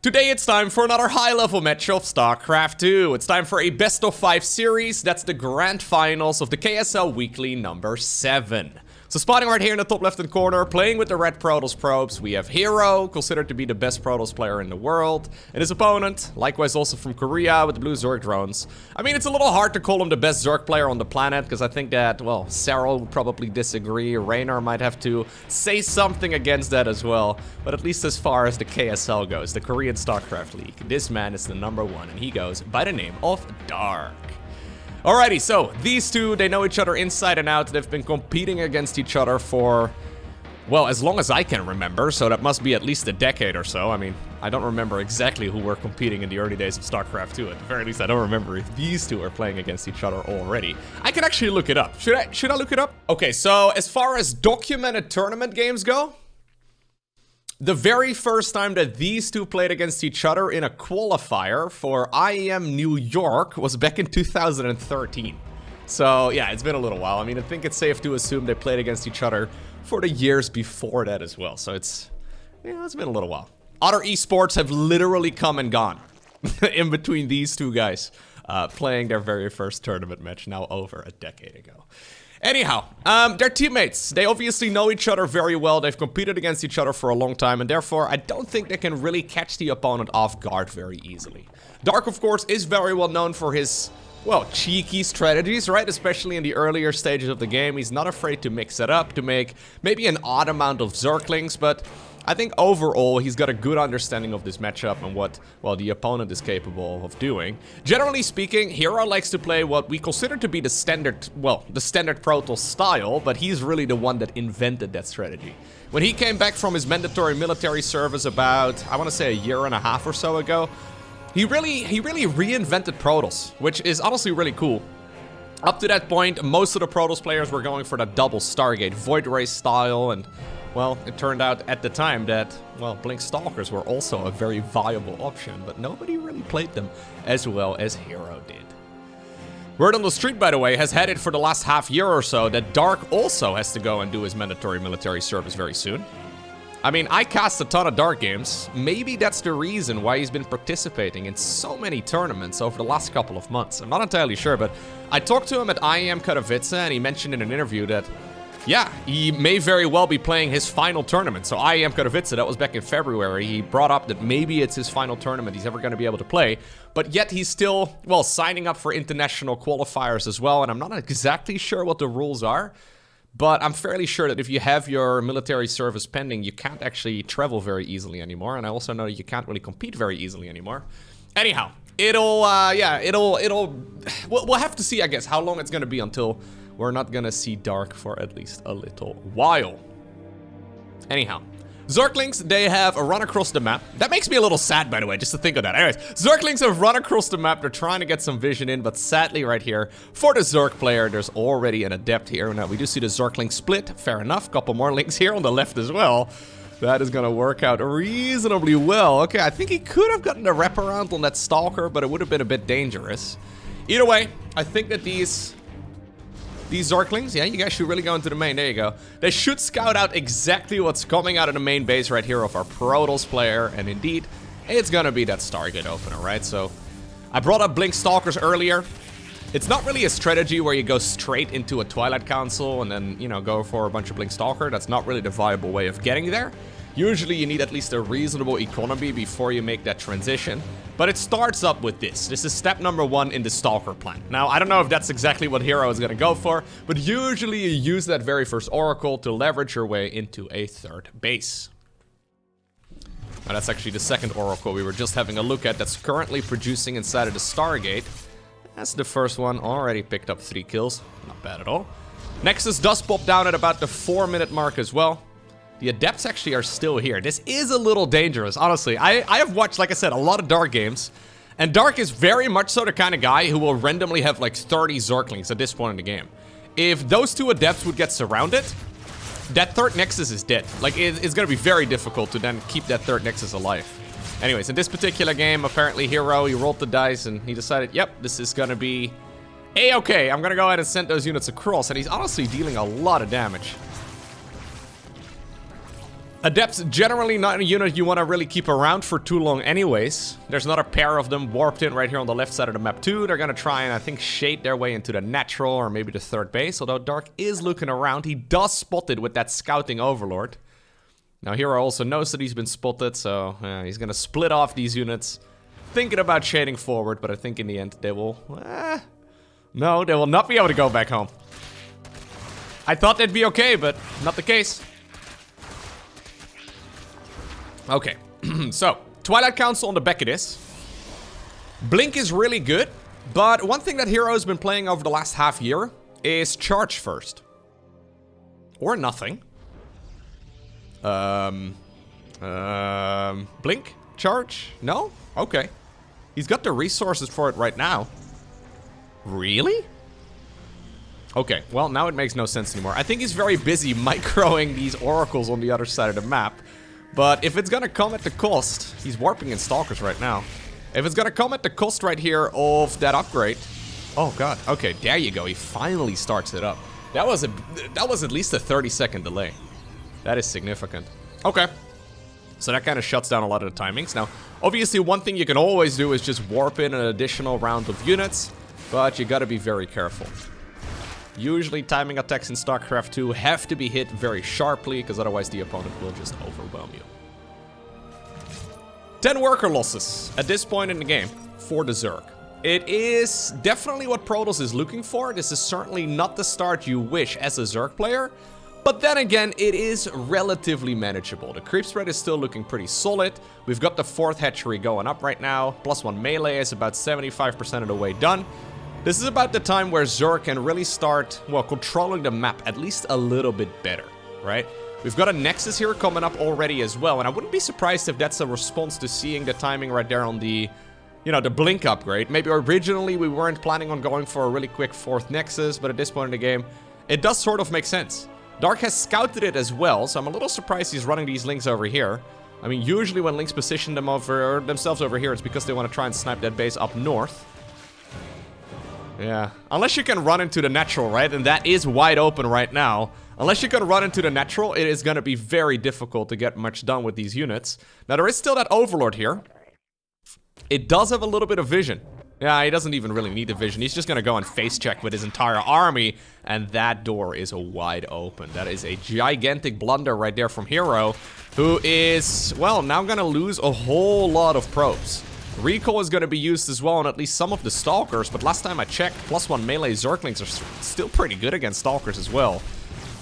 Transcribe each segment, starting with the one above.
Today it's time for another high-level match of StarCraft 2. It's time for a best-of-5 series. That's the grand finals of the KSL Weekly number 7. So spotting right here in the top left-hand corner, playing with the red Protoss probes, we have herO, considered to be the best Protoss player in the world. And his opponent, likewise also from Korea, with the blue Zerg drones. I mean, it's a little hard to call him the best Zerg player on the planet, because I think that, well, herO would probably disagree. Raynor might have to say something against that as well. But at least as far as the KSL goes, the Korean StarCraft League, this man is the #1, and he goes by the name of Dark. Alrighty, so these two, they know each other inside and out. They've been competing against each other for, well, as long as I can remember, so that must be at least a decade or so. I mean, I don't remember exactly who were competing in the early days of StarCraft 2. At the very least, I don't remember if these two are playing against each other already. I can actually look it up. Should I look it up? Okay, so as far as documented tournament games go, the very first time that these two played against each other in a qualifier for IEM New York was back in 2013. So yeah, it's been a little while. I mean, I think it's safe to assume they played against each other for the years before that as well. So it's been a little while. Other esports have literally come and gone in between these two guys playing their very first tournament match now over a decade ago. Anyhow, they're teammates. They obviously know each other very well. They've competed against each other for a long time, and therefore I don't think they can really catch the opponent off guard very easily. Dark, of course, is very well known for his, well, cheeky strategies, right? Especially in the earlier stages of the game. He's not afraid to mix it up, to make maybe an odd amount of Zerglings, but I think overall he's got a good understanding of this matchup and what, well, the opponent is capable of doing. Generally speaking, herO likes to play what we consider to be the standard, well, the standard Protoss style, but he's really the one that invented that strategy. When he came back from his mandatory military service about, I want to say, a year and a half or so ago, he really reinvented Protoss, which is honestly really cool. Up to that point, most of the Protoss players were going for the double Stargate Void Ray style, and well, it turned out at the time that, well, Blink Stalkers were also a very viable option, but nobody really played them as well as herO did. Word on the street, by the way, has had it for the last half year or so that Dark also has to go and do his mandatory military service very soon. I mean, I cast a ton of Dark games. Maybe that's the reason why he's been participating in so many tournaments over the last couple of months. I'm not entirely sure, but I talked to him at IEM Katowice, and he mentioned in an interview that, yeah, he may very well be playing his final tournament. So IEM Katowice, that was back in February, he brought up that maybe it's his final tournament he's ever going to be able to play. But yet he's still, well, signing up for international qualifiers as well. And I'm not exactly sure what the rules are, but I'm fairly sure that if you have your military service pending, you can't actually travel very easily anymore. And I also know you can't really compete very easily anymore. Anyhow, we'll have to see, I guess, how long it's going to be until we're not gonna see Dark for at least a little while. Anyhow, Zerglings, they have run across the map. That makes me a little sad, by the way, just to think of that. Anyways, Zerglings have run across the map. They're trying to get some vision in, but sadly right here, for the Zerg player, there's already an adept here. Now, we do see the Zergling split. Fair enough. Couple more links here on the left as well. That is gonna work out reasonably well. Okay, I think he could have gotten a wraparound on that Stalker, but it would have been a bit dangerous. Either way, I think that these Zerglings, yeah, you guys should really go into the main. There you go. They should scout out exactly what's coming out of the main base right here of our Protoss player. And indeed, it's gonna be that Stargate opener, right? So, I brought up Blink Stalkers earlier. It's not really a strategy where you go straight into a Twilight Council and then, you know, go for a bunch of Blink Stalker. That's not really the viable way of getting there. Usually you need at least a reasonable economy before you make that transition. But it starts up with this. This is step #1 in the Stalker plan. Now, I don't know if that's exactly what herO is going to go for, but usually you use that very first Oracle to leverage your way into a third base. Now, that's actually the second Oracle we were just having a look at that's currently producing inside of the Stargate. That's the first one, already picked up 3 kills. Not bad at all. Nexus does pop down at about the 4-minute mark as well. The Adepts actually are still here. This is a little dangerous, honestly. I have watched, like I said, a lot of Dark games. And Dark is very much so the kind of guy who will randomly have like 30 Zerglings at this point in the game. If those 2 Adepts would get surrounded, that third Nexus is dead. Like, it's going to be very difficult to then keep that third Nexus alive. Anyways, in this particular game, apparently herO, he rolled the dice and he decided, yep, this is going to be A-okay. I'm going to go ahead and send those units across. And he's honestly dealing a lot of damage. Adepts generally not a unit you want to really keep around for too long anyways. There's another pair of them warped in right here on the left side of the map too. They're gonna try and I think shade their way into the natural or maybe the third base. Although Dark is looking around. He does spot it with that scouting overlord. Now herO also knows that he's been spotted, so he's gonna split off these units. Thinking about shading forward, but I think in the end they will... no, they will not be able to go back home. I thought they'd be okay, but not the case. Okay, so, Twilight Council on the back of this. Blink is really good, but one thing that herO's been playing over the last half year is charge first. Or nothing. Blink? Charge? No? Okay. He's got the resources for it right now. Really? Okay, well, now it makes no sense anymore. I think he's very busy microing these oracles on the other side of the map. But if it's gonna come at the cost, he's warping in Stalkers right now. If it's gonna come at the cost right here of that upgrade. Oh god, okay, there you go. He finally starts it up. That was at least a 30-second delay. That is significant. Okay. So that kind of shuts down a lot of the timings. Now, obviously one thing you can always do is just warp in an additional round of units, but you gotta be very careful. Usually timing attacks in StarCraft 2 have to be hit very sharply, because otherwise the opponent will just overwhelm you. 10 worker losses at this point in the game for the Zerg. It is definitely what Protoss is looking for. This is certainly not the start you wish as a Zerg player. But then again, it is relatively manageable. The creep spread is still looking pretty solid. We've got the 4th hatchery going up right now. +1 melee is about 75% of the way done. This is about the time where Zerg can really start, well, controlling the map at least a little bit better, right? We've got a Nexus here coming up already as well, and I wouldn't be surprised if that's a response to seeing the timing right there on the, you know, the Blink upgrade. Maybe originally we weren't planning on going for a really quick 4th Nexus, but at this point in the game, it does sort of make sense. Dark has scouted it as well, so I'm a little surprised he's running these links over here. I mean, usually when links position themselves over here, it's because they want to try and snipe that base up north. Yeah, unless you can run into the natural, right? And that is wide open right now. Unless you can run into the natural, it is going to be very difficult to get much done with these units. Now, there is still that Overlord here. It does have a little bit of vision. Yeah, he doesn't even really need the vision. He's just going to go and face check with his entire army. And that door is wide open. That is a gigantic blunder right there from herO, who is, well, now going to lose a whole lot of probes. Recall is going to be used as well on at least some of the Stalkers, but last time I checked, +1 melee Zerglings are still pretty good against Stalkers as well.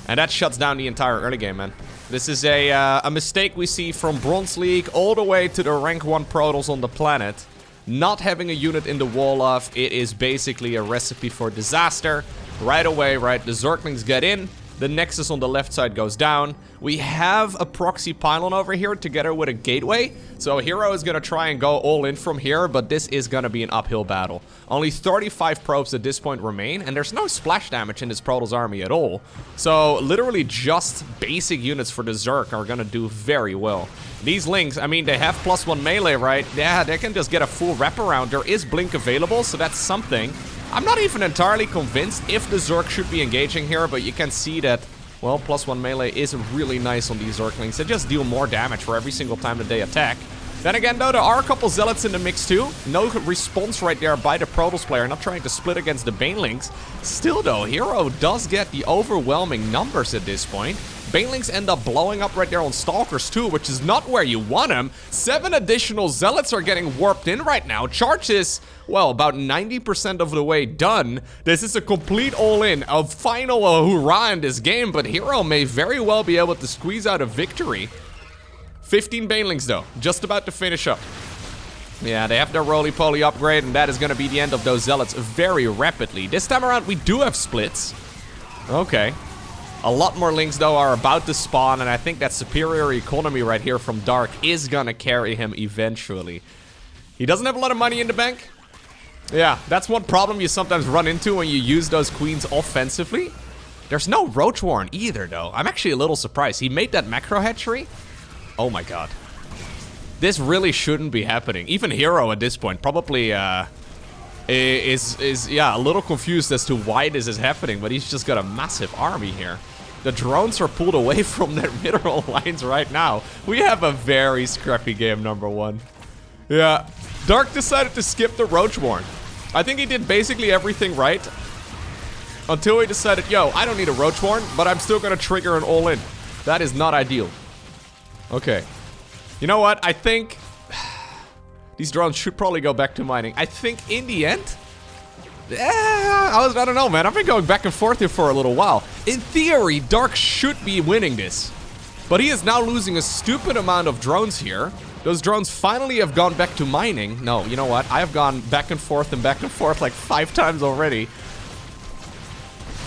And that shuts down the entire early game, man. This is a mistake we see from Bronze League all the way to the rank 1 Protoss on the planet. Not having a unit in the wall off, it is basically a recipe for disaster. Right away, right, the Zerglings get in. The Nexus on the left side goes down. We have a proxy pylon over here together with a gateway. So herO is going to try and go all in from here, but this is going to be an uphill battle. Only 35 probes at this point remain, and there's no splash damage in this Protoss army at all. So literally just basic units for the Zerg are going to do very well. These links, I mean, they have +1 melee, right? Yeah, they can just get a full wraparound. There is Blink available, so that's something. I'm not even entirely convinced if the Zerg should be engaging here, but you can see that, well, +1 melee is really nice on these Zerglings. They just deal more damage for every single time that they attack. Then again, though, there are a couple Zealots in the mix too. No response right there by the Protoss player, not trying to split against the Banelings. Still, though, herO does get the overwhelming numbers at this point. Banelings end up blowing up right there on Stalkers too, which is not where you want them. 7 additional Zealots are getting warped in right now. Charge is, well, about 90% of the way done. This is a complete all-in, a final hurrah in this game, but herO may very well be able to squeeze out a victory. 15 Banelings, though, just about to finish up. Yeah, they have their roly-poly upgrade, and that is going to be the end of those Zealots very rapidly. This time around, we do have splits. Okay. A lot more links, though, are about to spawn, and I think that superior economy right here from Dark is gonna carry him eventually. He doesn't have a lot of money in the bank. Yeah, that's one problem you sometimes run into when you use those queens offensively. There's no Roach Warren either, though. I'm actually a little surprised. He made that macro hatchery. Oh my god. This really shouldn't be happening. Even herO at this point probably is a little confused as to why this is happening, but he's just got a massive army here. The drones are pulled away from their mineral lines right now. We have a very scrappy game, number one. Yeah, Dark decided to skip the Roachborn. I think he did basically everything right. Until he decided, yo, I don't need a Roachborn, but I'm still gonna trigger an all-in. That is not ideal. Okay. You know what? I think these drones should probably go back to mining. I think in the end, I don't know, man. I've been going back and forth here for a little while. In theory, Dark should be winning this. But he is now losing a stupid amount of drones here. Those drones finally have gone back to mining. No, you know what? I have gone back and forth like 5 times already.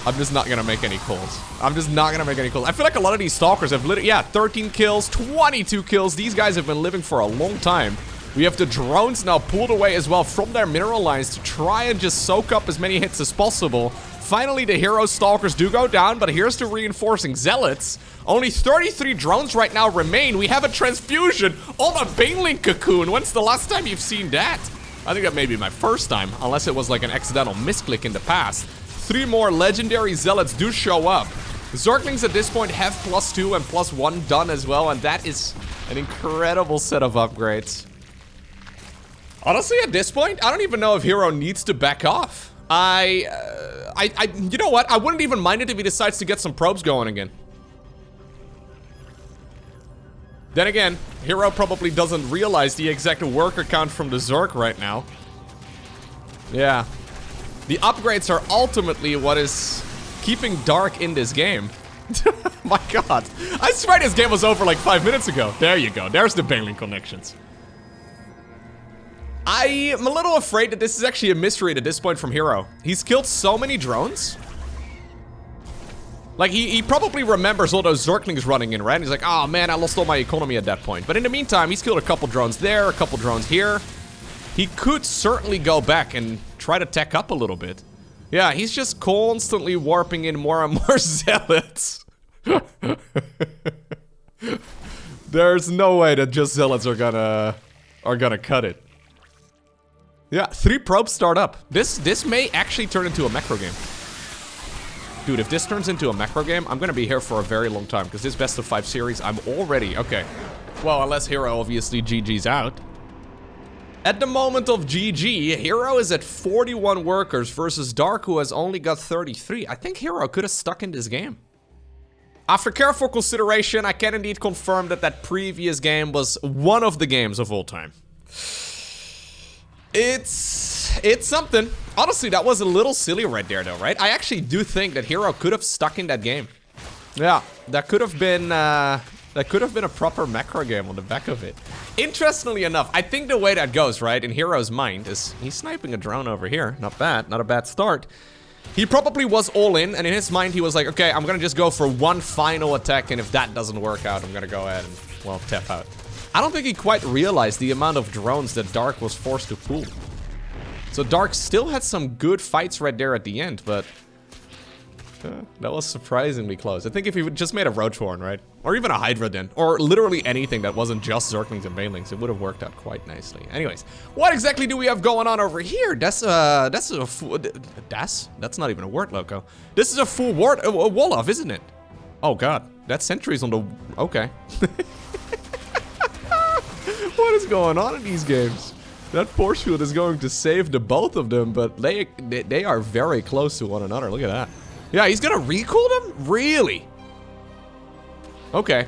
I'm just not gonna make any calls. I feel like a lot of these stalkers have literally, yeah, 13 kills, 22 kills. These guys have been living for a long time. We have the drones now pulled away as well from their mineral lines to try and just soak up as many hits as possible. Finally, the hero stalkers do go down, but here's the reinforcing zealots. Only 33 drones right now remain. We have a transfusion on a Baneling cocoon. When's the last time you've seen that? I think that may be my first time, unless it was like an accidental misclick in the past. 3 more legendary zealots do show up. Zerglings at this point have +2 and +1 done as well, and that is an incredible set of upgrades. Honestly, at this point, I don't even know if herO needs to back off. You know what? I wouldn't even mind it if he decides to get some probes going again. Then again, herO probably doesn't realize the exact worker count from the Zerg right now. Yeah. The upgrades are ultimately what is keeping Dark in this game. My god. I swear this game was over like 5 minutes ago. There you go. There's the Baneling connections. I am a little afraid that this is actually a misread at this point from herO. He's killed so many drones. Like, he probably remembers all those Zerglings running in, right? And he's like, oh man, I lost all my economy at that point. But in the meantime, he's killed a couple drones there, a couple drones here. He could certainly go back and try to tech up a little bit. Yeah, he's just constantly warping in more and more zealots. There's no way that just zealots are gonna cut it. Yeah, 3 probes start up. This may actually turn into a macro game. Dude, if this turns into a macro game, I'm gonna be here for a very long time, because this best-of-5 series, I'm already... Okay. Well, unless herO obviously GG's out. At the moment of GG, herO is at 41 workers versus Dark, who has only got 33. I think herO could have stuck in this game. After careful consideration, I can indeed confirm that that previous game was one of the games of all time. It's something. Honestly, that was a little silly right there, though, right? I actually do think that herO could have stuck in that game. Yeah, that could have been a proper macro game on the back of it. Interestingly enough, I think the way that goes, right, in herO's mind is he's sniping a drone over here. Not bad, not a bad start. He probably was all in, and in his mind he was like, okay, I'm gonna just go for one final attack, and if that doesn't work out, I'm gonna go ahead and, well, tap out. I don't think he quite realized the amount of drones that Dark was forced to pull. So Dark still had some good fights right there at the end, but that was surprisingly close. I think if he would just made a Roachborn, right? Or even a Hydra then, or literally anything that wasn't just Zerglings and Banelings, it would have worked out quite nicely. Anyways, what exactly do we have going on over here? That's a full... That's not even a word, Loko. This is a full wall-off, isn't it? Oh god, that sentry's on the... Okay. What is going on in these games? That force field is going to save the both of them, but they are very close to one another. Look at that. Yeah, he's gonna recool them? Really? Okay.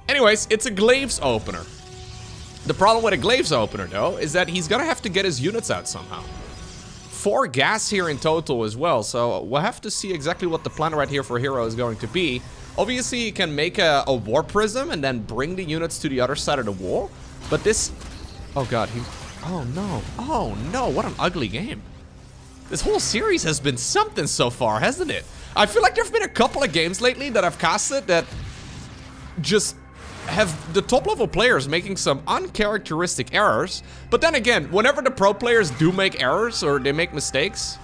Anyways, it's a Glaives opener. The problem with a Glaives opener, though, is that he's gonna have to get his units out somehow. 4 gas here in total as well, so we'll have to see exactly what the plan right here for herO is going to be. Obviously, he can make a War Prism and then bring the units to the other side of the wall, but this... Oh god, he... Oh no. Oh no, what an ugly game. This whole series has been something so far, hasn't it? I feel like there have been a couple of games lately that I've casted that just have the top level players making some uncharacteristic errors. But then again, whenever the pro players do make errors or they make mistakes,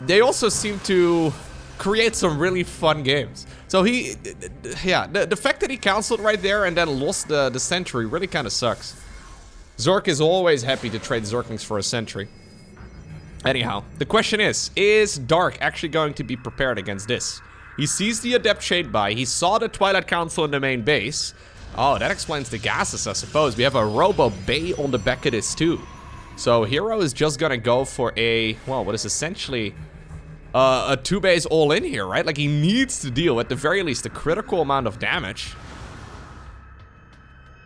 they also seem to create some really fun games. So the fact that he canceled right there and then lost the sentry really kind of sucks. Zerg is always happy to trade Zerglings for a sentry. Anyhow, the question is Dark actually going to be prepared against this? He sees the Adept Shade by. He saw the Twilight Council in the main base. Oh, that explains the gases, I suppose. We have a Robo Bay on the back of this too. So herO is just gonna go for a, well, what is essentially a 2-base all-in here, right? Like, he needs to deal, at the very least, a critical amount of damage.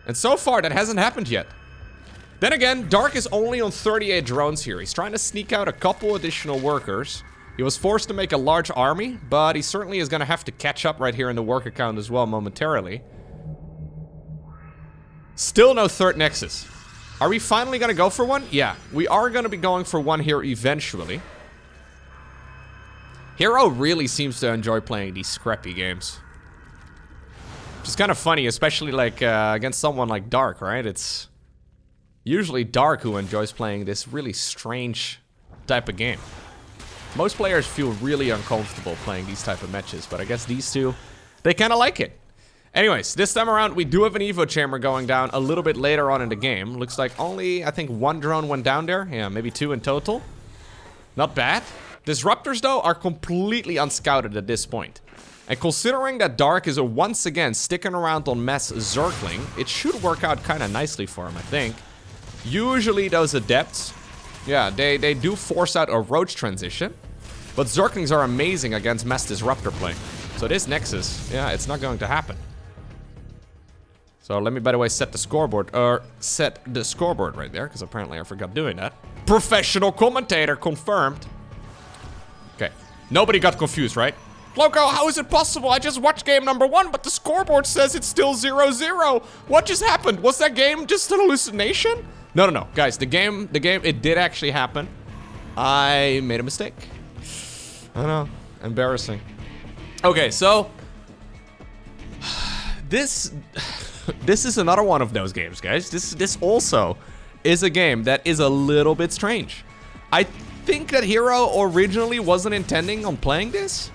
And so far, that hasn't happened yet. Then again, Dark is only on 38 drones here. He's trying to sneak out a couple additional workers. He was forced to make a large army, but he certainly is gonna have to catch up right here in the work account as well momentarily. Still no third Nexus. Are we finally gonna go for one? Yeah, we are gonna be going for one here eventually. herO really seems to enjoy playing these scrappy games. Which is kind of funny, especially like against someone like Dark, right? It's usually Dark who enjoys playing this really strange type of game. Most players feel really uncomfortable playing these type of matches, but I guess these two, they kind of like it. Anyways, this time around, we do have an Evo chamber going down a little bit later on in the game. Looks like only, I think, 1 drone went down there. Yeah, maybe 2 in total. Not bad. Disruptors, though, are completely unscouted at this point. And considering that Dark is once again sticking around on Mass Zergling, it should work out kind of nicely for him, I think. Usually those Adepts, yeah, they do force out a Roach transition. But Zerglings are amazing against Mass Disruptor play. So this Nexus, yeah, it's not going to happen. So let me, by the way, set the scoreboard right there, because apparently I forgot doing that. Professional commentator confirmed. Okay, nobody got confused, right? Lowko, how is it possible? I just watched game number 1, but the scoreboard says it's still 0-0. What just happened? Was that game just an hallucination? No, guys, the game, it did actually happen. I made a mistake. I know, embarrassing. Okay, so this is another one of those games, guys. This also is a game that is a little bit strange. I think that herO originally wasn't intending on playing this,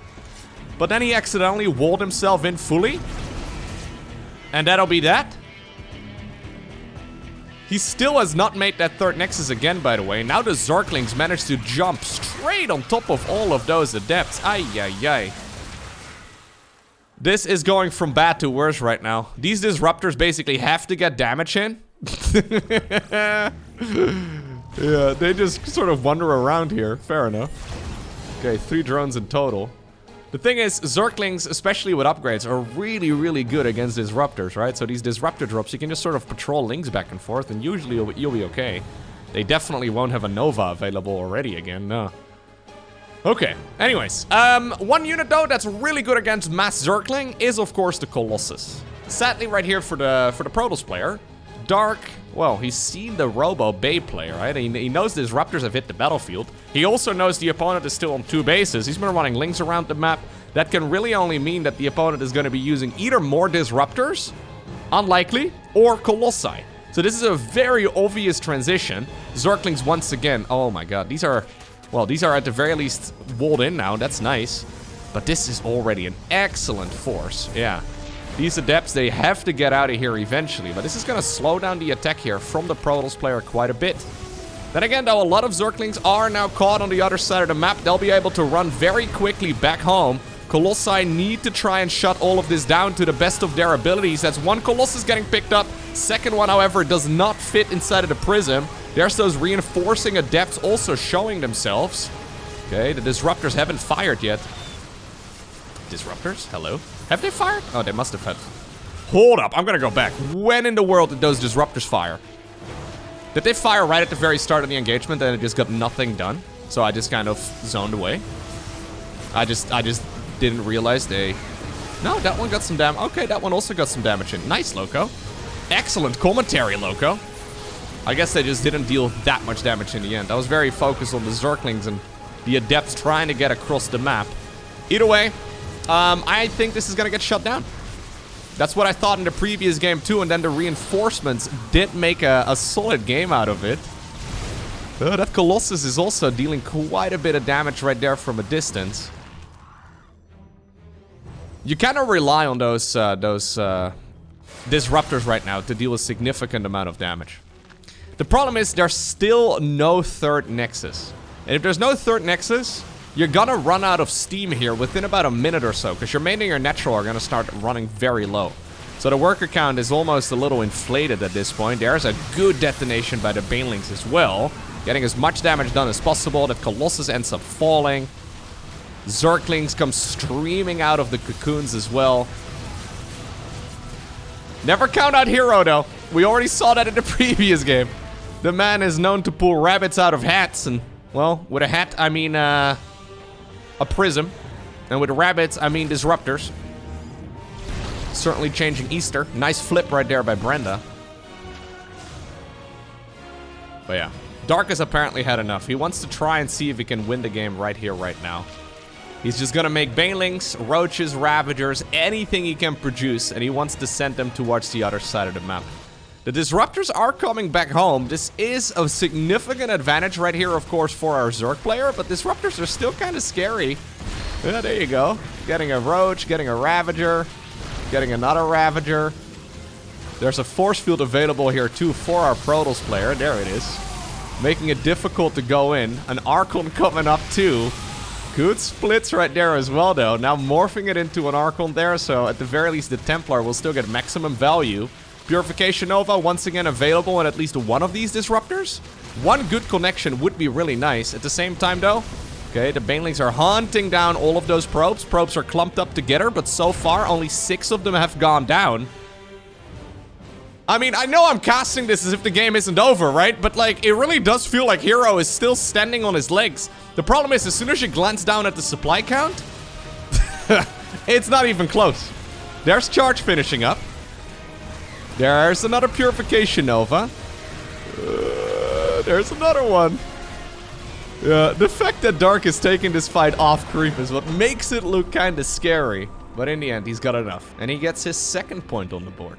but then he accidentally walled himself in fully, and that'll be that. He still has not made that third Nexus again, by the way. Now the Zerglings managed to jump straight on top of all of those Adepts. Ay. This is going from bad to worse right now. These Disruptors basically have to get damage in. Yeah, they just sort of wander around here. Fair enough. Okay, 3 drones in total. The thing is, Zerglings, especially with upgrades, are really, really good against Disruptors, right? So these Disruptor drops, you can just sort of patrol links back and forth, and usually you'll be okay. They definitely won't have a Nova available already again, no. Okay, anyways. One unit, though, that's really good against Mass Zergling is, of course, the Colossus. Sadly, right here for the Protoss player, Dark, well, he's seen the Robo Bay play, right? He knows Disruptors have hit the battlefield. He also knows the opponent is still on 2 bases. He's been running links around the map. That can really only mean that the opponent is going to be using either more Disruptors, unlikely, or Colossi. So this is a very obvious transition. Zerglings once again, oh my god, these are at the very least walled in now. That's nice. But this is already an excellent force, yeah. These Adepts, they have to get out of here eventually, but this is going to slow down the attack here from the Protoss player quite a bit. Then again, though, a lot of Zerglings are now caught on the other side of the map. They'll be able to run very quickly back home. Colossi need to try and shut all of this down to the best of their abilities. That's one Colossus getting picked up. Second one, however, does not fit inside of the Prism. There's those reinforcing Adepts also showing themselves. Okay, the Disruptors haven't fired yet. Disruptors? Hello? Have they fired? Oh, they must have had. Hold up, I'm gonna go back. When in the world did those Disruptors fire? Did they fire right at the very start of the engagement and it just got nothing done? So I just kind of zoned away. I just didn't realize they... No, that one got some damage. Okay, that one also got some damage in. Nice, Lowko. Excellent commentary, Lowko. I guess they just didn't deal that much damage in the end. I was very focused on the Zerglings and the Adepts trying to get across the map. Either way, I think this is gonna get shut down. That's what I thought in the previous game too, and then the reinforcements did make a solid game out of it. That Colossus is also dealing quite a bit of damage right there from a distance. You kind of rely on those Disruptors right now to deal a significant amount of damage. The problem is there's still no third Nexus. And if there's no third Nexus, you're gonna run out of steam here within about a minute or so, because your main and your natural are gonna start running very low. So the worker count is almost a little inflated at this point. There's a good detonation by the Banelings as well, getting as much damage done as possible. The Colossus ends up falling. Zerglings come streaming out of the cocoons as well. Never count out herO, though. We already saw that in the previous game. The man is known to pull rabbits out of hats, and, well, with a hat, I mean, a prism. And with rabbits, I mean disruptors. Certainly changing Easter. Nice flip right there by Brenda. But yeah, Dark has apparently had enough. He wants to try and see if he can win the game right here, right now. He's just gonna make Banelings, Roaches, Ravagers, anything he can produce, and he wants to send them towards the other side of the map. The Disruptors are coming back home. This is a significant advantage right here, of course, for our Zerg player, but Disruptors are still kind of scary. Yeah, there you go. Getting a Roach, getting a Ravager, getting another Ravager. There's a force field available here too for our Protoss player. There it is. Making it difficult to go in. An Archon coming up too. Good splits right there as well though. Now morphing it into an Archon there, so at the very least the Templar will still get maximum value. Purification Nova once again available in at least one of these Disruptors. One good connection would be really nice. At the same time though, okay, the Banelings are hunting down all of those probes. Probes are clumped up together, but so far only 6 of them have gone down. I mean, I know I'm casting this as if the game isn't over, right? But, like, it really does feel like herO is still standing on his legs. The problem is, as soon as you glance down at the supply count, it's not even close. There's Charge finishing up. There's another Purification Nova. There's another one. Yeah, the fact that Dark is taking this fight off creep is what makes it look kind of scary. But in the end, he's got enough. And he gets his second point on the board.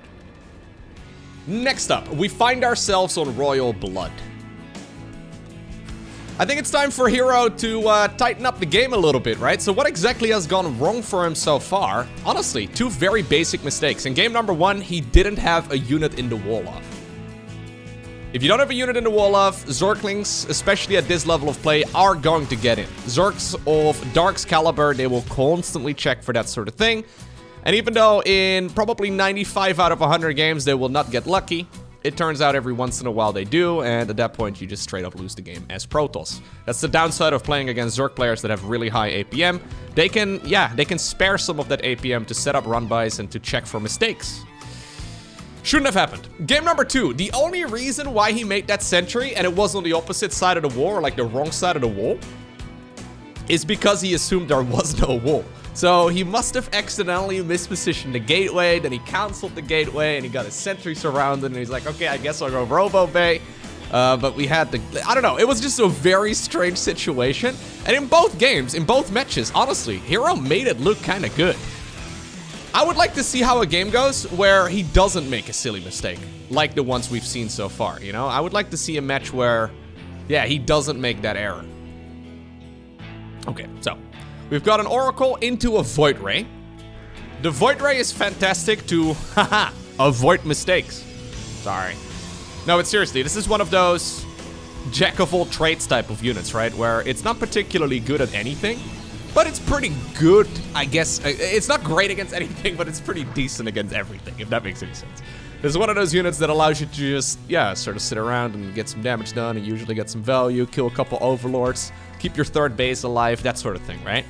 Next up, we find ourselves on Royal Blood. I think it's time for herO to tighten up the game a little bit, right? So what exactly has gone wrong for him so far? Honestly, 2 very basic mistakes. In game number 1, he didn't have a unit in the wall-off. If you don't have a unit in the wall-off, Zerglings, especially at this level of play, are going to get in. Zergs of Dark's caliber, they will constantly check for that sort of thing. And even though in probably 95 out of 100 games they will not get lucky, it turns out every once in a while they do, and at that point you just straight up lose the game as Protoss. That's the downside of playing against Zerg players that have really high APM. They can spare some of that APM to set up run-bys and to check for mistakes. Shouldn't have happened. Game number 2, the only reason why he made that sentry, and it was on the opposite side of the wall, or like the wrong side of the wall, is because he assumed there was no wall. So he must have accidentally mispositioned the gateway, then he canceled the gateway, and he got his sentry surrounded, and he's like, okay, I guess I'll go Robo Bay. But we had the, I don't know, it was just a very strange situation. And in both games, in both matches, honestly, herO made it look kind of good. I would like to see how a game goes where he doesn't make a silly mistake, like the ones we've seen so far, you know? I would like to see a match where, yeah, he doesn't make that error. Okay, so we've got an Oracle into a Void Ray. The Void Ray is fantastic to, haha, avoid mistakes. Sorry. No, but seriously, this is one of those jack-of-all-trades type of units, right? Where it's not particularly good at anything, but it's pretty good, I guess. It's not great against anything, but it's pretty decent against everything, if that makes any sense. This is one of those units that allows you to just, yeah, sort of sit around and get some damage done and usually get some value, kill a couple overlords, keep your third base alive, that sort of thing, right?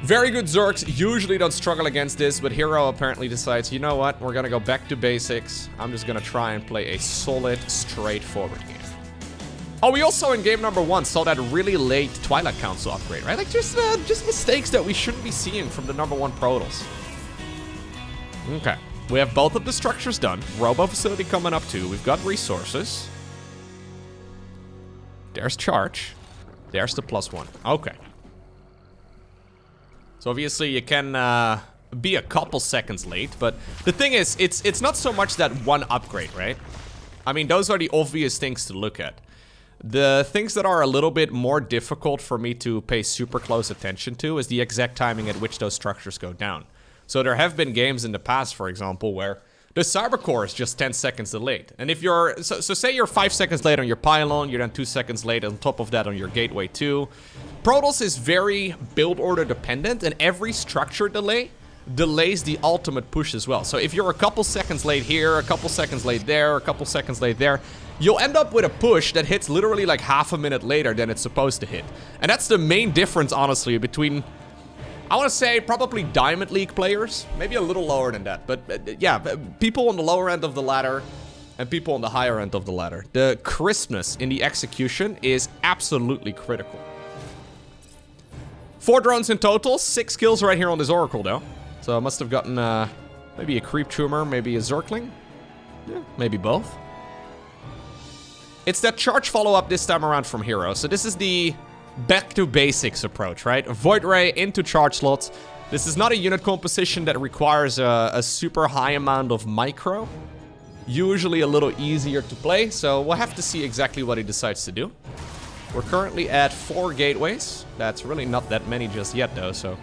Very good Zergs usually don't struggle against this, but herO apparently decides, you know what, we're gonna go back to basics. I'm just gonna try and play a solid, straightforward game. Oh, we also in game number 1 saw that really late Twilight Council upgrade, right? Like just mistakes that we shouldn't be seeing from the number 1 Protoss. Okay, we have both of the structures done. Robo Facility coming up too. We've got resources. There's Charge. There's the +1. Okay. So obviously you can be a couple seconds late, but the thing is, it's not so much that one upgrade, right? I mean, those are the obvious things to look at. The things that are a little bit more difficult for me to pay super close attention to is the exact timing at which those structures go down. So there have been games in the past, for example, where the Cyber Core is just 10 seconds delayed. And if you're, so say you're 5 seconds late on your pylon, you're then 2 seconds late on top of that on your gateway too. Protoss is very build order dependent, and every structure delay delays the ultimate push as well. So if you're a couple seconds late here, a couple seconds late there, a couple seconds late there, you'll end up with a push that hits literally like half a minute later than it's supposed to hit. And that's the main difference, honestly, between, I want to say, probably Diamond League players. Maybe a little lower than that. But yeah, people on the lower end of the ladder and people on the higher end of the ladder. The crispness in the execution is absolutely critical. 4 drones in total, 6 kills right here on this Oracle though. So I must have gotten maybe a creep tumor, maybe a Zergling. Yeah, maybe both. It's that charge follow-up this time around from herO. So this is the back to basics approach, right? Void Ray into charge slots. This is not a unit composition that requires a super high amount of micro. Usually a little easier to play, so we'll have to see exactly what he decides to do. We're currently at 4 gateways. That's really not that many just yet though, so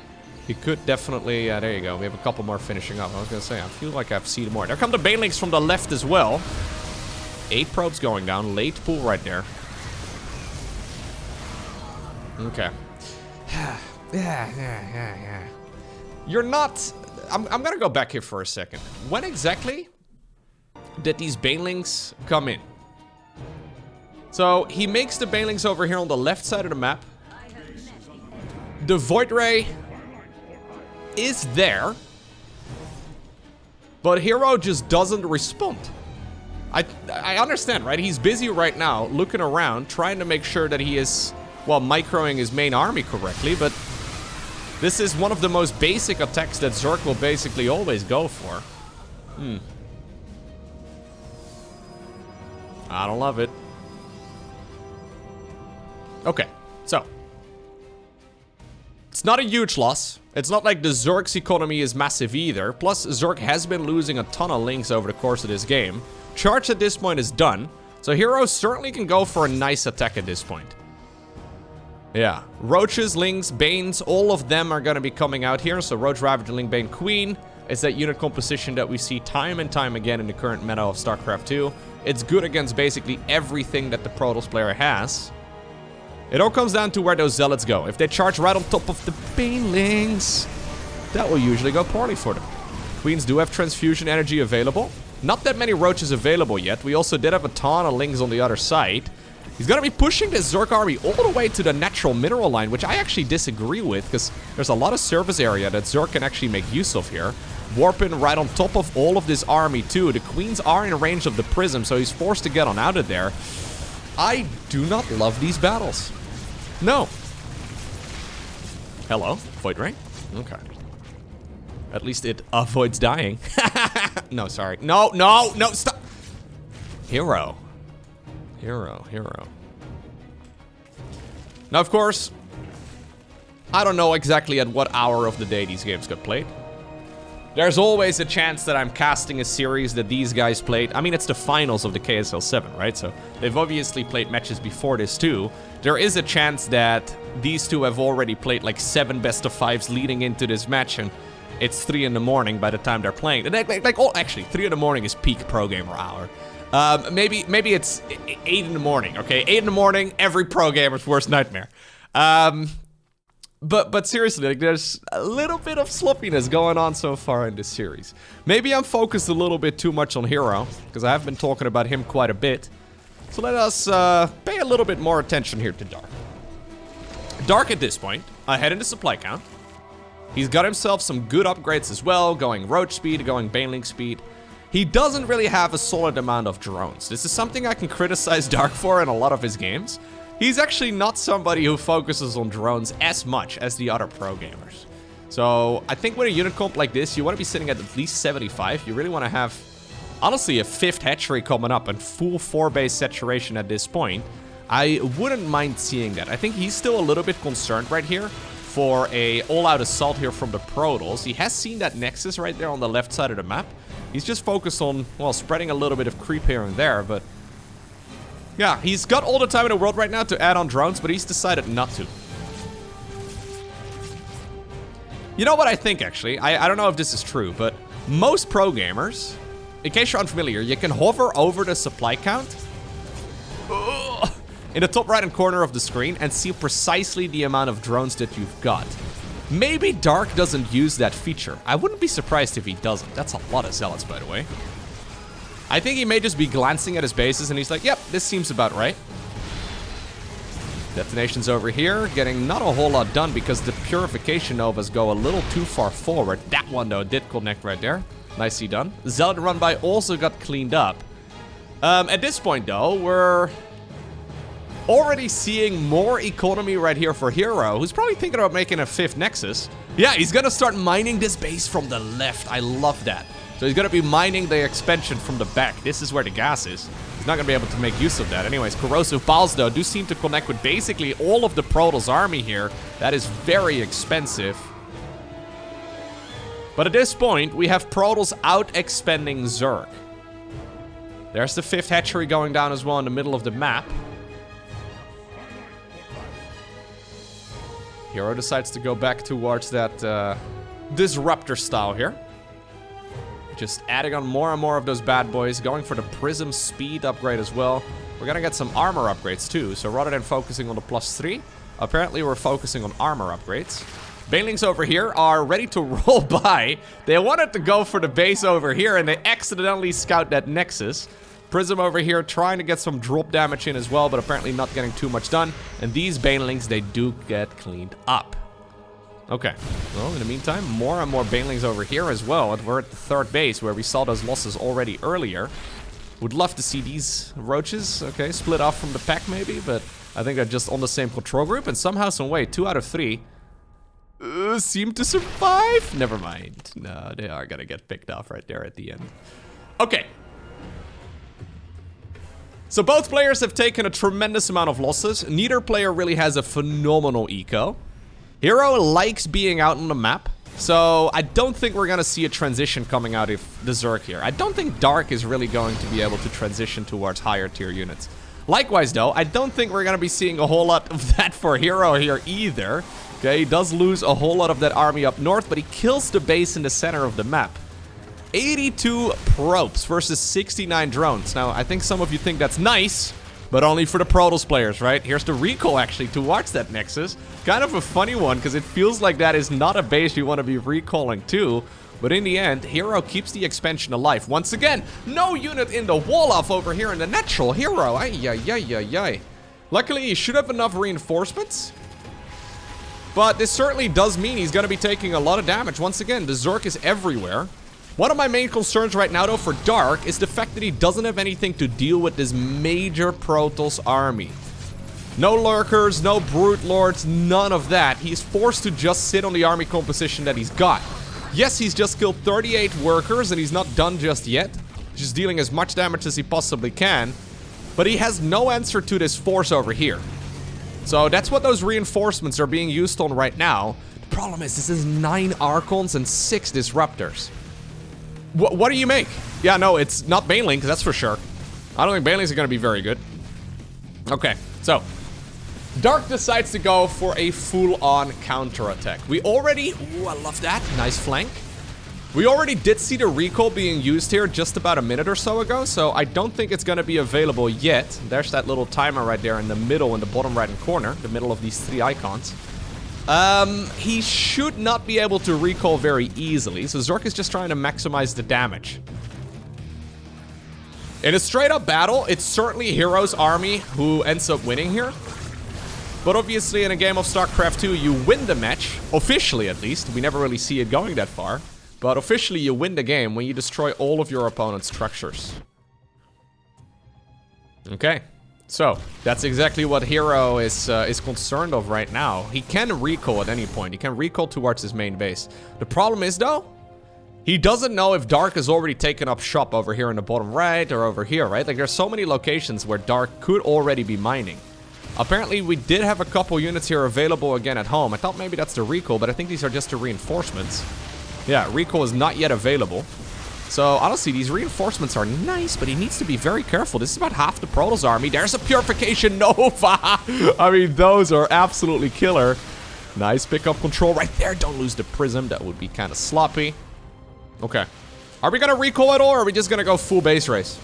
he could definitely, there you go, we have a couple more finishing up. I was gonna say, I feel like I've seen more. There come the banelings from the left as well. 8 probes going down, late pool right there. Okay. Yeah. You're not, I'm gonna go back here for a second. When exactly did these banelings come in? So he makes the banelings over here on the left side of the map. The Void Ray is there, but herO just doesn't respond. I understand, right? He's busy right now, looking around, trying to make sure that he is, well, microing his main army correctly, but this is one of the most basic attacks that Zerg will basically always go for. I don't love it. Okay, so it's not a huge loss. It's not like the Zerg's economy is massive either. Plus, Zerg has been losing a ton of links over the course of this game. Charge at this point is done. So herO certainly can go for a nice attack at this point. Yeah, Roaches, Lings, Banes, all of them are going to be coming out here. So Roach, Ravager, Ling, Bane, Queen. It's that unit composition that we see time and time again in the current meta of StarCraft 2. It's good against basically everything that the Protoss player has. It all comes down to where those Zealots go. If they charge right on top of the Banelings, that will usually go poorly for them. Queens do have transfusion energy available. Not that many Roaches available yet. We also did have a ton of Lings on the other side. He's gonna be pushing this Zerg army all the way to the natural mineral line, which I actually disagree with, because there's a lot of surface area that Zerg can actually make use of here. Warping right on top of all of this army too. The Queens are in range of the Prism, so he's forced to get on out of there. I do not love these battles. No. Hello, Void Ray? Okay. At least it avoids dying. No, sorry. No, stop. herO. Now, of course, I don't know exactly at what hour of the day these games got played. There's always a chance that I'm casting a series that these guys played. I mean, it's the finals of the KSL 7, right? So they've obviously played matches before this too. There is a chance that these two have already played like 7 best-of-5s leading into this match, and it's 3 in the morning by the time they're playing. Actually, 3 in the morning is peak pro gamer hour. Maybe it's 8 in the morning, okay? 8 in the morning, every pro gamer's worst nightmare. But seriously, like, there's a little bit of sloppiness going on so far in this series. Maybe I'm focused a little bit too much on herO, because I have been talking about him quite a bit. So let us pay a little bit more attention here to Dark. Dark at this point, ahead in the supply count. He's got himself some good upgrades as well, going Roach speed, going Baneling speed. He doesn't really have a solid amount of drones. This is something I can criticize Dark for in a lot of his games. He's actually not somebody who focuses on drones as much as the other pro gamers. So I think with a unit comp like this, you want to be sitting at least 75. You really want to have, honestly, a 5th hatchery coming up and full 4-base saturation at this point. I wouldn't mind seeing that. I think he's still a little bit concerned right here for a all-out assault here from the Protoss. He has seen that Nexus right there on the left side of the map. He's just focused on, well, spreading a little bit of creep here and there, but yeah, he's got all the time in the world right now to add on drones, but he's decided not to. You know what I think, actually? I don't know if this is true, but most pro gamers, in case you're unfamiliar, you can hover over the supply count. in the top right-hand corner of the screen and see precisely the amount of drones that you've got. Maybe Dark doesn't use that feature. I wouldn't be surprised if he doesn't. That's a lot of zealots, by the way. I think he may just be glancing at his bases and he's like, yep, this seems about right. Detonations over here, getting not a whole lot done because the Purification Novas go a little too far forward. That one, though, did connect right there. Nicely done. Zealot run by also got cleaned up. At this point, though, we're already seeing more economy right here for herO, who's probably thinking about making a 5th Nexus. Yeah, he's gonna start mining this base from the left. I love that. So he's gonna be mining the expansion from the back. This is where the gas is. He's not gonna be able to make use of that. Anyways, Corrosive Balls, though, do seem to connect with basically all of the Protoss army here. That is very expensive. But at this point, we have Protoss out-expanding Zerg. There's the 5th hatchery going down as well in the middle of the map. herO decides to go back towards that Disruptor style here. Just adding on more and more of those bad boys, going for the Prism speed upgrade as well. We're gonna get some armor upgrades too, so rather than focusing on the +3, apparently we're focusing on armor upgrades. Banelings over here are ready to roll by. They wanted to go for the base over here and they accidentally scout that Nexus. Prism over here trying to get some drop damage in as well, but apparently not getting too much done. And these Banelings, they do get cleaned up. Okay, well, in the meantime, more and more Banelings over here as well. And we're at the 3rd base where we saw those losses already earlier. Would love to see these roaches, okay, split off from the pack maybe, but I think they're just on the same control group. And somehow, some way, 2 out of 3 seem to survive. Never mind. No, they are gonna get picked off right there at the end. Okay. So both players have taken a tremendous amount of losses. Neither player really has a phenomenal eco. herO likes being out on the map, so I don't think we're gonna see a transition coming out of the Zerg here. I don't think Dark is really going to be able to transition towards higher tier units. Likewise, though, I don't think we're gonna be seeing a whole lot of that for herO here either. Okay, he does lose a whole lot of that army up north, but he kills the base in the center of the map. 82 probes versus 69 drones. Now, I think some of you think that's nice, but only for the Protoss players, right? Here's the recall, actually, towards that Nexus. Kind of a funny one, because it feels like that is not a base you want to be recalling to. But in the end, herO keeps the expansion alive. Once again, no unit in the wall-off over here in the natural herO. Ay. Luckily, he should have enough reinforcements. But this certainly does mean he's going to be taking a lot of damage. Once again, the Zerg is everywhere. One of my main concerns right now, though, for Dark is the fact that he doesn't have anything to deal with this major Protoss army. No lurkers, no brute lords, none of that. He's forced to just sit on the army composition that he's got. Yes, he's just killed 38 workers and he's not done just yet. Just dealing as much damage as he possibly can. But he has no answer to this force over here. So that's what those reinforcements are being used on right now. The problem is, this is 9 Archons and 6 Disruptors. What do you make? Yeah, no, it's not Banelings, that's for sure. I don't think Banelings are going to be very good. Okay, so Dark decides to go for a full-on counterattack. We already... Ooh, I love that. Nice flank. We already did see the recall being used here just about a minute or so ago, so I don't think it's going to be available yet. There's that little timer right there in the middle, in the bottom right-hand corner, the middle of these 3 icons. He should not be able to recall very easily, so Zerg is just trying to maximize the damage. In a straight-up battle, it's certainly herO's army who ends up winning here. But obviously, in a game of StarCraft 2, you win the match, officially at least. We never really see it going that far. But officially, you win the game when you destroy all of your opponent's structures. Okay. So, that's exactly what herO is concerned of right now. He can recall at any point. He can recall towards his main base. The problem is, though, he doesn't know if Dark has already taken up shop over here in the bottom right or over here, right? Like, there's so many locations where Dark could already be mining. Apparently, we did have a couple units here available again at home. I thought maybe that's the recall, but I think these are just the reinforcements. Yeah, recall is not yet available. So, honestly, these reinforcements are nice, but he needs to be very careful. This is about half the Protoss army. There's a Purification Nova! I mean, those are absolutely killer. Nice pick-up control right there. Don't lose the Prism. That would be kind of sloppy. Okay. Are we going to recall at all, or are we just going to go full base race?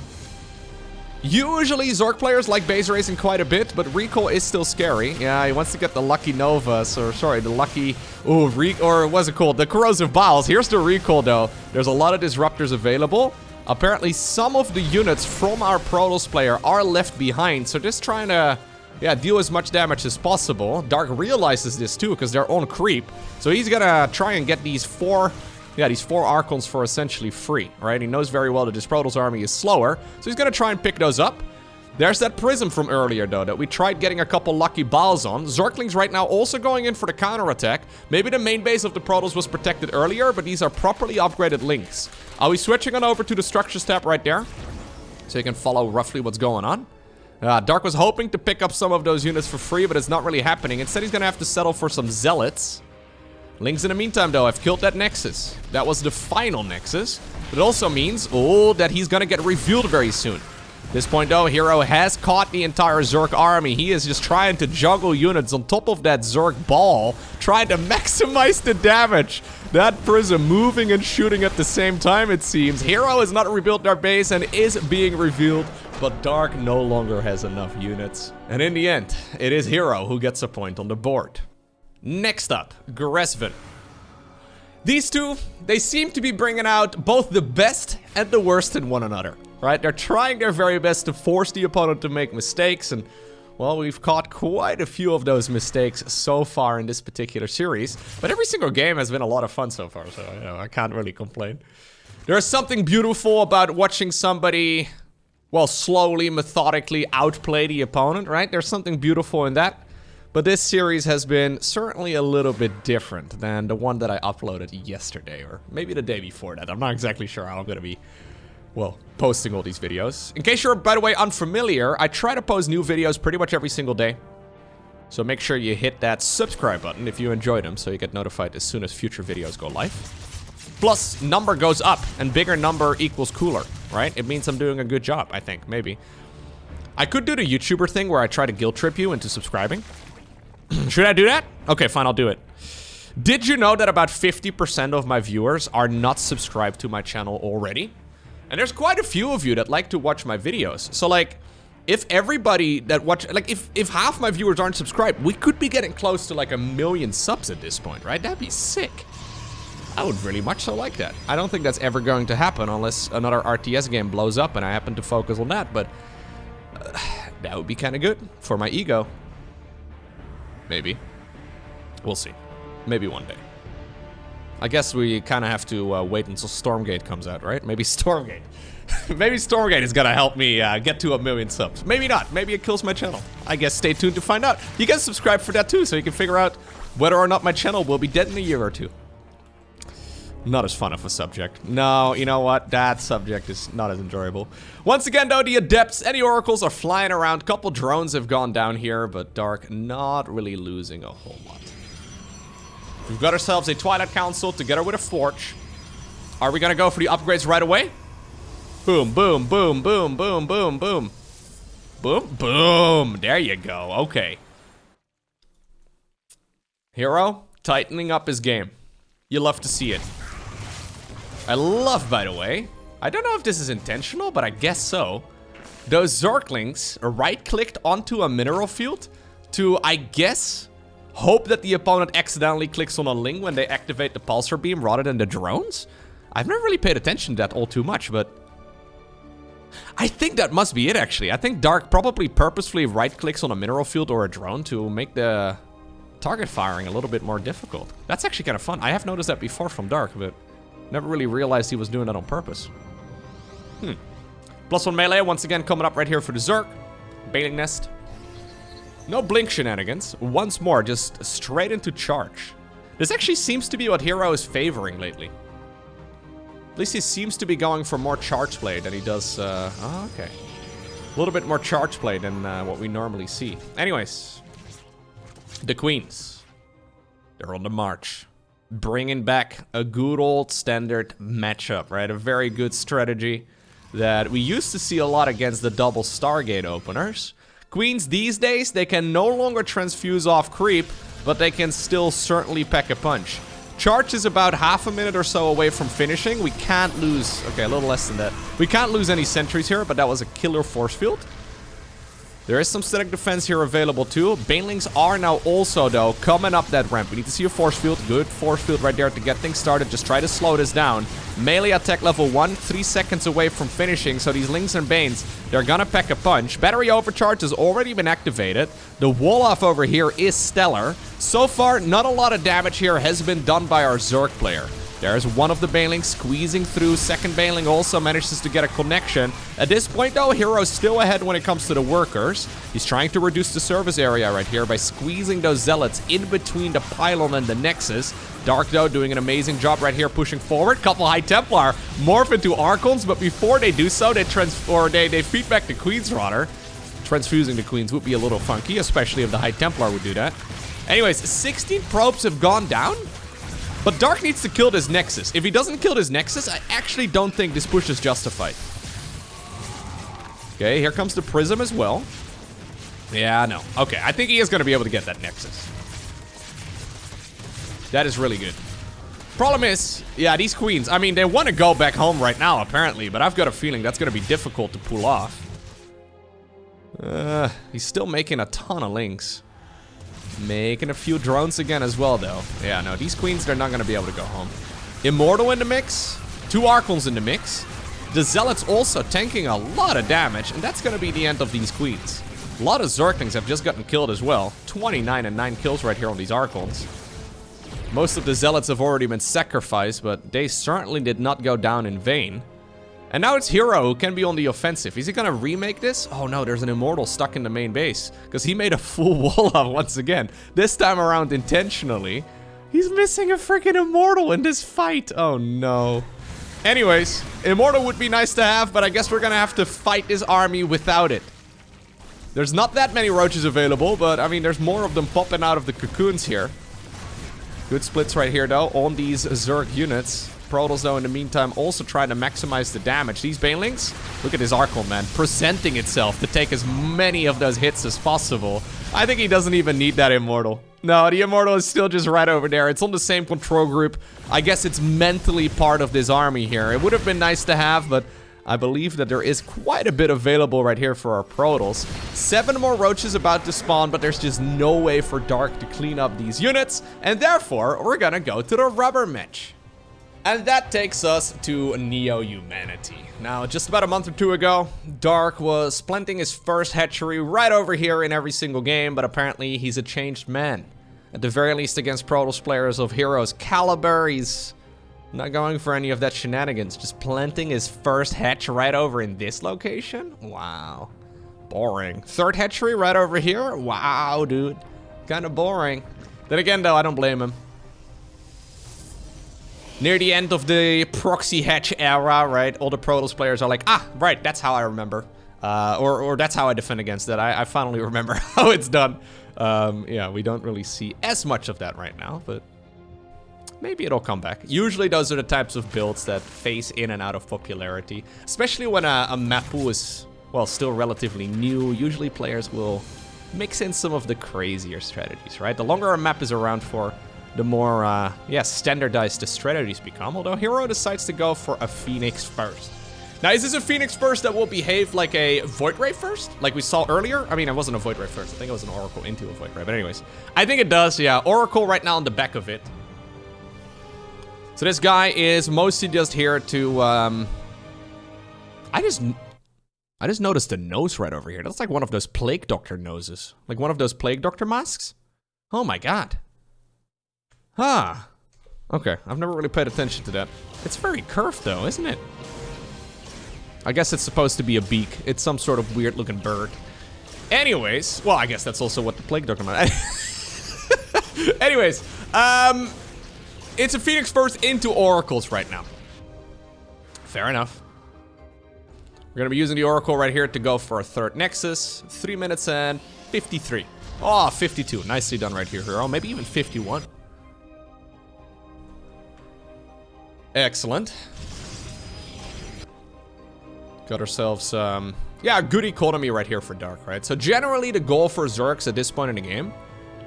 Usually, Zerg players like base racing quite a bit, but recall is still scary. Yeah, he wants to get the lucky Novas, or sorry, the lucky... Ooh, or what's it called? The corrosive biles. Here's the recall, though. There's a lot of disruptors available. Apparently, some of the units from our Protoss player are left behind, so just trying to... yeah, deal as much damage as possible. Dark realizes this too, because they're on creep. So he's gonna try and get these four Archons for essentially free, right? He knows very well that this Protoss army is slower, so he's gonna try and pick those up. There's that Prism from earlier, though, that we tried getting a couple lucky Biles on. Zerglings right now also going in for the counterattack. Maybe the main base of the Protoss was protected earlier, but these are properly upgraded links. Are we switching on over to the structures tab right there? So you can follow roughly what's going on. Dark was hoping to pick up some of those units for free, but it's not really happening. Instead, he's gonna have to settle for some Zealots. Lings in the meantime, though, have killed that Nexus. That was the final Nexus. But it also means, oh, that he's gonna get revealed very soon. At this point, though, herO has caught the entire Zerg army. He is just trying to juggle units on top of that Zerg ball, trying to maximize the damage. That Prism moving and shooting at the same time, it seems. herO has not rebuilt their base and is being revealed, but Dark no longer has enough units. And in the end, it is herO who gets a point on the board. Next up, Gresvin. These two, they seem to be bringing out both the best and the worst in one another, right? They're trying their very best to force the opponent to make mistakes, and, well, we've caught quite a few of those mistakes so far in this particular series. But every single game has been a lot of fun so far, so, you know, I can't really complain. There is something beautiful about watching somebody, well, slowly, methodically outplay the opponent, right? There's something beautiful in that. But this series has been certainly a little bit different than the one that I uploaded yesterday, or maybe the day before that. I'm not exactly sure how I'm gonna be, well, posting all these videos. In case you're, by the way, unfamiliar, I try to post new videos pretty much every single day. So make sure you hit that subscribe button if you enjoy them, so you get notified as soon as future videos go live. Plus, number goes up, and bigger number equals cooler, right? It means I'm doing a good job, I think, maybe. I could do the YouTuber thing where I try to guilt trip you into subscribing. Should I do that? Okay, fine, I'll do it. Did you know that about 50% of my viewers are not subscribed to my channel already? And there's quite a few of you that like to watch my videos. So, like, if everybody that watch, like, if half my viewers aren't subscribed, we could be getting close to, like, 1 million subs at this point, right? That'd be sick. I would really much so like that. I don't think that's ever going to happen unless another RTS game blows up and I happen to focus on that, but that would be kind of good for my ego. Maybe. We'll see. Maybe one day. I guess we kind of have to wait until Stormgate comes out, right? Maybe Stormgate. Maybe Stormgate is gonna help me get to 1 million subs. Maybe not. Maybe it kills my channel. I guess stay tuned to find out. You guys subscribe for that too, so you can figure out whether or not my channel will be dead in a year or two. Not as fun of a subject. No, you know what? That subject is not as enjoyable. Once again, though, the Adepts and the Oracles are flying around. Couple drones have gone down here, but Dark not really losing a whole lot. We've got ourselves a Twilight Council together with a Forge. Are we gonna go for the upgrades right away? Boom, boom, boom, boom, boom, boom, boom. Boom, boom. There you go. Okay. herO tightening up his game. You love to see it. I love, by the way, I don't know if this is intentional, but I guess so. Those Zerglings right-clicked onto a mineral field to, I guess, hope that the opponent accidentally clicks on a Ling when they activate the pulsar beam rather than the drones. I've never really paid attention to that all too much, but I think that must be it, actually. I think Dark probably purposefully right-clicks on a mineral field or a drone to make the target firing a little bit more difficult. That's actually kind of fun. I have noticed that before from Dark, but never really realized he was doing that on purpose. +1 melee once again coming up right here for the Zerg. Bailing Nest. No blink shenanigans. Once more, just straight into charge. This actually seems to be what herO is favoring lately. At least he seems to be going for more charge play than he does, oh, okay. A little bit more charge play than what we normally see. Anyways. The Queens. They're on the march. Bringing back a good old standard matchup, right? A very good strategy that we used to see a lot against the double Stargate openers. Queens these days, they can no longer transfuse off creep, but they can still certainly pack a punch. Charge is about half a minute or so away from finishing. We can't lose... Okay, a little less than that. We can't lose any sentries here, but that was a killer force field. There is some static defense here available too. Banelings are now also, though, coming up that ramp. We need to see a force field. Good force field right there to get things started. Just try to slow this down. Melee attack level 1, 3 seconds away from finishing. So these Lings and Banes, they're gonna pack a punch. Battery overcharge has already been activated. The wall off over here is stellar. So far, not a lot of damage here has been done by our Zerg player. There's one of the Banelings squeezing through. Second Baneling also manages to get a connection. At this point, though, hero's still ahead when it comes to the workers. He's trying to reduce the service area right here by squeezing those Zealots in between the pylon and the Nexus. Dark, though, doing an amazing job right here, pushing forward. Couple High Templar morph into Archons, but before they do so, they feed back the Queens, rather. Transfusing the Queens would be a little funky, especially if the High Templar would do that. Anyways, 16 probes have gone down. But Dark needs to kill this Nexus. If he doesn't kill this Nexus, I actually don't think this push is justified. Okay, here comes the Prism as well. Yeah, no. Okay, I think he is going to be able to get that Nexus. That is really good. Problem is, yeah, these Queens, I mean, they want to go back home right now, apparently. But I've got a feeling that's going to be difficult to pull off. He's still making a ton of links. Making a few drones again as well, though. Yeah, no, these Queens, they're not going to be able to go home. Immortal in the mix. 2 Archons in the mix. The Zealots also tanking a lot of damage, and that's going to be the end of these Queens. A lot of Zerglings have just gotten killed as well. 29 and 9 kills right here on these Archons. Most of the Zealots have already been sacrificed, but they certainly did not go down in vain. And now it's herO who can be on the offensive. Is he gonna remake this? Oh no, there's an Immortal stuck in the main base. Because he made a full wall up once again. This time around intentionally. He's missing a freaking Immortal in this fight. Oh no. Anyways, Immortal would be nice to have, but I guess we're gonna have to fight this army without it. There's not that many roaches available, but I mean, there's more of them popping out of the cocoons here. Good splits right here though on these Zerg units. Protoss, though, in the meantime, also trying to maximize the damage. These Banelings, look at this Archon, man, presenting itself to take as many of those hits as possible. I think he doesn't even need that Immortal. No, the Immortal is still just right over there. It's on the same control group. I guess it's mentally part of this army here. It would have been nice to have, but I believe that there is quite a bit available right here for our Protoss. 7 more roaches about to spawn, but there's just no way for Dark to clean up these units, and therefore, we're gonna go to the rubber match. And that takes us to Neo-Humanity. Now, just about a month or 2 ago, Dark was planting his first hatchery right over here in every single game, but apparently he's a changed man. At the very least against Protoss players of hero's caliber, he's not going for any of that shenanigans. Just planting his first hatch right over in this location? Wow. Boring. Third hatchery right over here? Wow, dude. Kinda boring. Then again, though, I don't blame him. Near the end of the proxy hatch era, right? All the Protoss players are like, ah, right, that's how I remember. Or that's how I defend against that. I finally remember how it's done. Yeah, we don't really see as much of that right now, but maybe it'll come back. Usually those are the types of builds that phase in and out of popularity. Especially when a map pool is, well, still relatively new. Usually players will mix in some of the crazier strategies, right? The longer a map is around for, the more, yeah, standardized the strategies become. Although herO decides to go for a Phoenix first. Now, is this a Phoenix first that will behave like a Void Ray first? Like we saw earlier? I mean, it wasn't a Void Ray first. I think it was an Oracle into a Void Ray. But anyways, I think it does, yeah. Oracle right now on the back of it. So this guy is mostly just here to, I just noticed a nose right over here. That's like one of those Plague Doctor noses. Like one of those Plague Doctor masks. Oh my god. Huh. Okay, I've never really paid attention to that. It's very curved though, isn't it? I guess it's supposed to be a beak. It's some sort of weird looking bird. Anyways, well, I guess that's also what the Plague Doctor meant. Anyways, it's a Phoenix first into Oracles right now. Fair enough. We're gonna be using the Oracle right here to go for a third Nexus. 3 minutes and 53. Oh, 52. Nicely done right here, herO. Maybe even 51. Excellent. Got ourselves, yeah, a good economy right here for Dark, right? So generally the goal for Zergs at this point in the game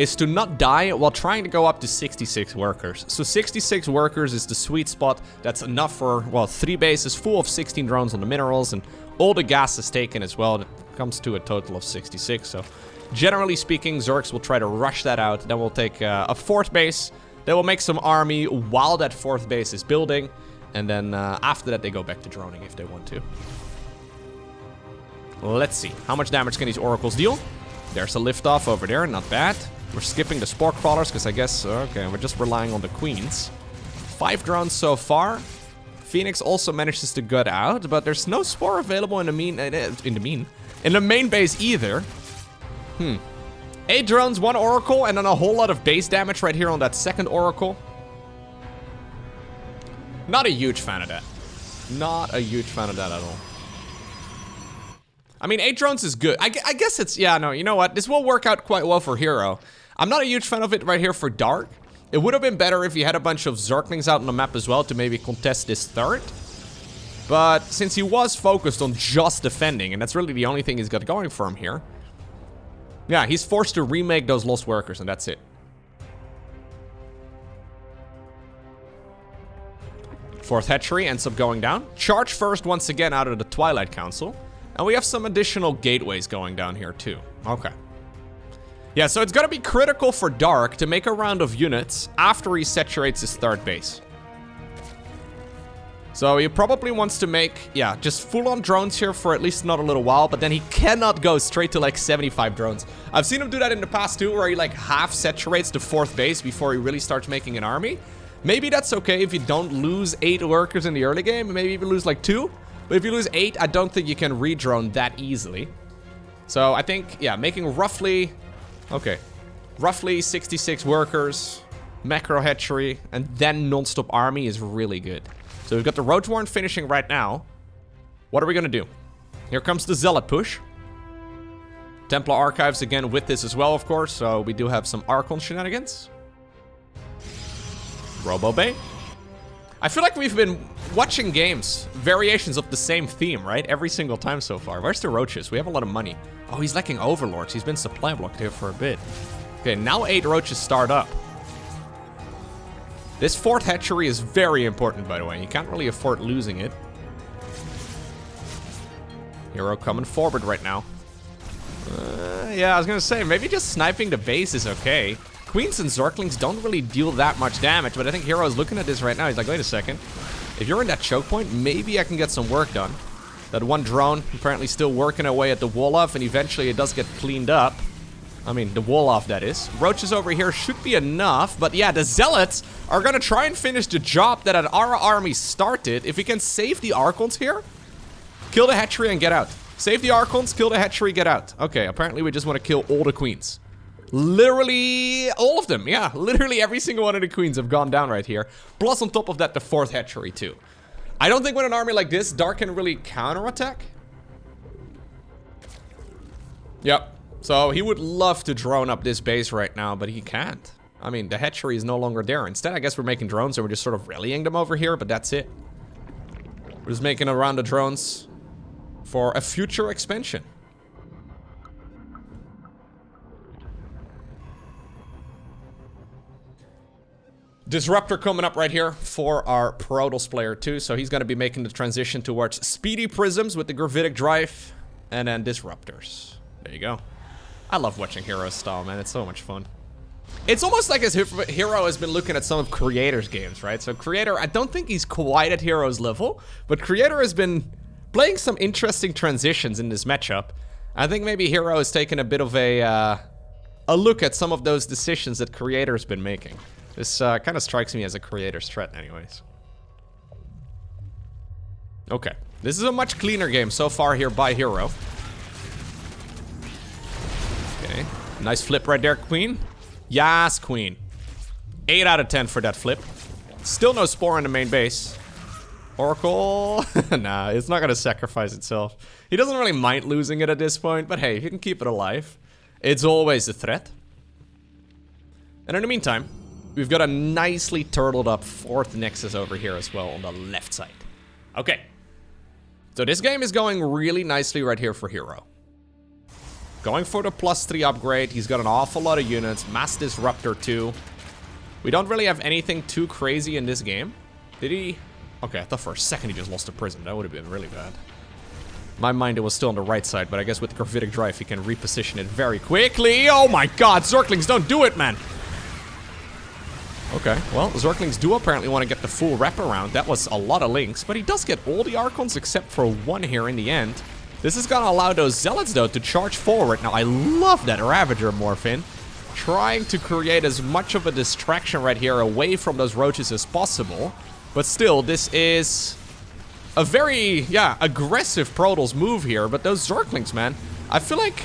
is to not die while trying to go up to 66 workers. So 66 workers is the sweet spot. That's enough for, well, 3 bases full of 16 drones on the minerals, and all the gas is taken as well. That comes to a total of 66. So generally speaking, Zergs will try to rush that out. Then we'll take a 4th base. They will make some army while that 4th base is building. And then after that, they go back to droning if they want to. Let's see. How much damage can these oracles deal? There's a liftoff over there. Not bad. We're skipping the spore crawlers because I guess, okay, we're just relying on the queens. 5 drones so far. Phoenix also manages to gut out, but there's no spore available in the main base either. 8 drones, 1 oracle, and then a whole lot of base damage right here on that 2nd oracle. Not a huge fan of that. Not a huge fan of that at all. I mean, 8 drones is good. I guess it's, yeah, no, you know what? This will work out quite well for herO. I'm not a huge fan of it right here for Dark. It would have been better if he had a bunch of Zerglings out on the map as well to maybe contest this 3rd. But since he was focused on just defending, and that's really the only thing he's got going for him here. Yeah, he's forced to remake those lost workers, and that's it. 4th hatchery ends up going down. Charge first once again out of the Twilight Council. And we have some additional gateways going down here too. Okay. Yeah, so it's gonna be critical for Dark to make a round of units after he saturates his 3rd base. So he probably wants to make, yeah, just full-on drones here for at least not a little while, but then he cannot go straight to like 75 drones. I've seen him do that in the past too, where he like half saturates the 4th base before he really starts making an army. Maybe that's okay if you don't lose 8 workers in the early game, maybe even lose like 2. But if you lose 8, I don't think you can redrone that easily. So I think, yeah, making roughly, okay, roughly 66 workers, macro hatchery, and then non-stop army is really good. So we've got the Road Warrant finishing right now. What are we gonna do? Here comes the Zealot push. Templar Archives again with this as well, of course. So we do have some Archon shenanigans. Robo Bay. I feel like we've been watching games, variations of the same theme, right? Every single time so far. Where's the roaches? We have a lot of money. Oh, he's lacking overlords. He's been supply blocked here for a bit. Okay, now 8 roaches start up. This 4th hatchery is very important, by the way. You can't really afford losing it. herO coming forward right now. Yeah, I was gonna say, maybe just sniping the base is okay. Queens and Zerglings don't really deal that much damage, but I think herO is looking at this right now. He's like, wait a second. If you're in that choke point, maybe I can get some work done. That 1 drone apparently still working away at the wall off, and eventually it does get cleaned up. I mean, the wall off, that is. Roaches over here should be enough, but yeah, the Zealots are gonna try and finish the job that our army started. If we can save the Archons here, kill the hatchery and get out. Save the Archons, kill the hatchery, get out. Okay, apparently we just want to kill all the queens. Literally all of them, yeah. Literally every single one of the queens have gone down right here. Plus on top of that, the 4th hatchery too. I don't think with an army like this, Dark can really counterattack. Yep. So he would love to drone up this base right now, but he can't. I mean, the hatchery is no longer there. Instead, I guess we're making drones and we're just sort of rallying them over here, but that's it. We're just making a round of drones for a future expansion. Disruptor coming up right here for our Protoss player too, so he's going to be making the transition towards speedy prisms with the gravitic drive, and then disruptors. There you go. I love watching herO's style, man. It's so much fun. It's almost like as if herO has been looking at some of Creator's games, right? So Creator, I don't think he's quite at herO's level, but Creator has been playing some interesting transitions in this matchup. I think maybe herO has taken a bit of a look at some of those decisions that Creator's been making. This kind of strikes me as a Creator's threat anyways. Okay, this is a much cleaner game so far here by herO. Okay, nice flip right there, Queen. Yes, Queen. 8 out of 10 for that flip. Still no spore in the main base. Oracle, nah, it's not gonna sacrifice itself. He doesn't really mind losing it at this point, but hey, if you can keep it alive, it's always a threat. And in the meantime, we've got a nicely turtled up 4th Nexus over here as well on the left side. Okay. So this game is going really nicely right here for herO. Going for the +3 upgrade. He's got an awful lot of units. Mass Disruptor too. We don't really have anything too crazy in this game. Did he? Okay, I thought for a second he just lost a prism. That would have been really bad. In my mind, it was still on the right side, but I guess with the Gravitic Drive, he can reposition it very quickly. Oh my god, Zerglings, don't do it, man! Okay, well, Zerglings do apparently want to get the full wraparound. That was a lot of links, but he does get all the Archons except for one here in the end. This is gonna allow those Zealots, though, to charge forward. Now, I love that Ravager morph in. Trying to create as much of a distraction right here away from those roaches as possible. But still, this is a very, aggressive Protoss move here. But those Zerglings, man, I feel like,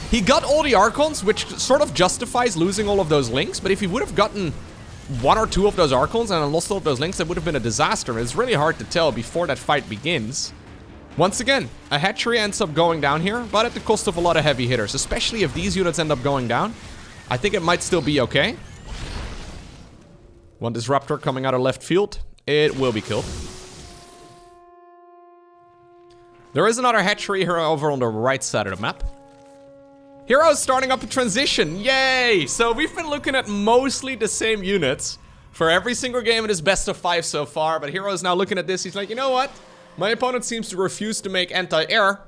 he got all the Archons, which sort of justifies losing all of those links. But if he would have gotten one or two of those Archons and lost all of those links, that would have been a disaster. It's really hard to tell before that fight begins. Once again, a hatchery ends up going down here, but at the cost of a lot of heavy hitters. Especially if these units end up going down. I think it might still be okay. One Disruptor coming out of left field. It will be killed. There is another hatchery here over on the right side of the map. herO is starting up a transition. Yay! So we've been looking at mostly the same units for every single game in this best-of-5 so far. But herO is now looking at this. He's like, you know what? My opponent seems to refuse to make anti-air.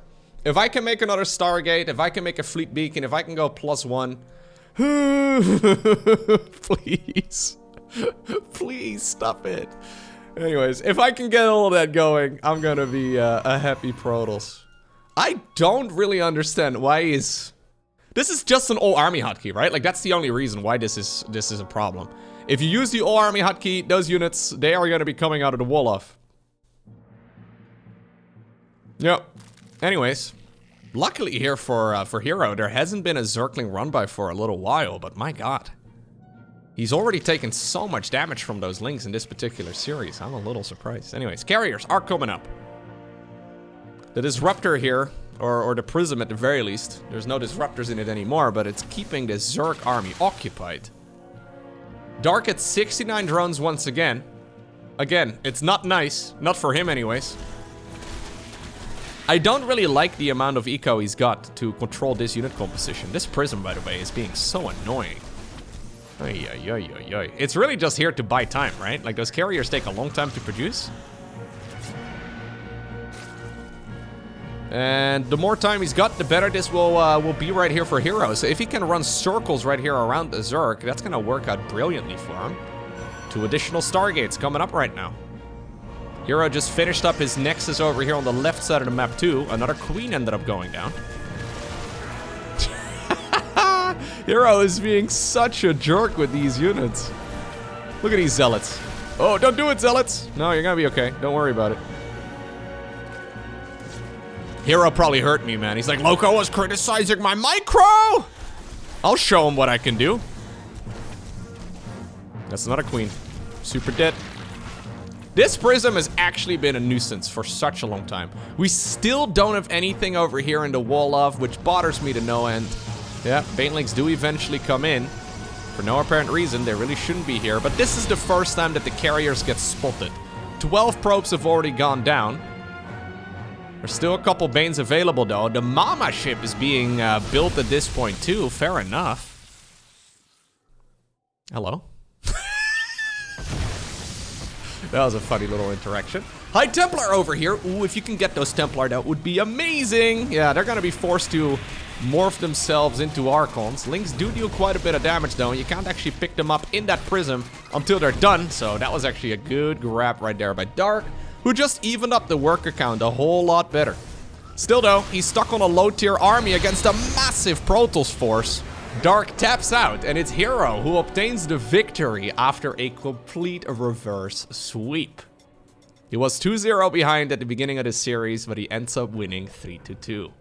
If I can make another Stargate, if I can make a fleet beacon, if I can go +1. Please. Please stop it. Anyways, if I can get all of that going, I'm gonna be a happy Protoss. I don't really understand why he's... This is just an all army hotkey, right? Like, that's the only reason why this is a problem. If you use the all army hotkey, those units, they are gonna be coming out of the wall off. Yep. Anyways, luckily here for herO, there hasn't been a Zergling run by for a little while, but my god. He's already taken so much damage from those links in this particular series. I'm a little surprised. Anyways, carriers are coming up. The Disruptor here, or the Prism at the very least. There's no Disruptors in it anymore, but it's keeping the Zerg army occupied. Dark at 69 drones once again. Again, it's not nice. Not for him anyways. I don't really like the amount of eco he's got to control this unit composition. This Prism, by the way, is being so annoying. Ay, ay, ay, ay, ay. It's really just here to buy time, right? Like, those carriers take a long time to produce. And the more time he's got, the better this will be right here for herO. So if he can run circles right here around the Zerg, that's gonna work out brilliantly for him. 2 additional Stargates coming up right now. herO just finished up his Nexus over here on the left side of the map too. Another Queen ended up going down. herO is being such a jerk with these units. Look at these Zealots. Oh, don't do it, Zealots! No, you're gonna be okay. Don't worry about it. herO probably hurt me, man. He's like, Loko was criticizing my micro! I'll show him what I can do. That's not a Queen. Super dead. This Prism has actually been a nuisance for such a long time. We still don't have anything over here in the wall of, which bothers me to no end. Yeah, Banelings do eventually come in. For no apparent reason, they really shouldn't be here. But this is the first time that the carriers get spotted. 12 probes have already gone down. There's still a couple Banes available, though. The Mama ship is being built at this point, too. Fair enough. Hello? That was a funny little interaction. High Templar over here. Ooh, if you can get those Templar, that would be amazing. Yeah, they're gonna be forced to morph themselves into Archons. Links do deal quite a bit of damage, though. You can't actually pick them up in that Prism until they're done. So that was actually a good grab right there by Dark, who just evened up the worker count a whole lot better. Still, though, he's stuck on a low-tier army against a massive Protoss force. Dark taps out, and it's herO who obtains the victory after a complete reverse sweep. He was 2-0 behind at the beginning of the series, but he ends up winning 3-2.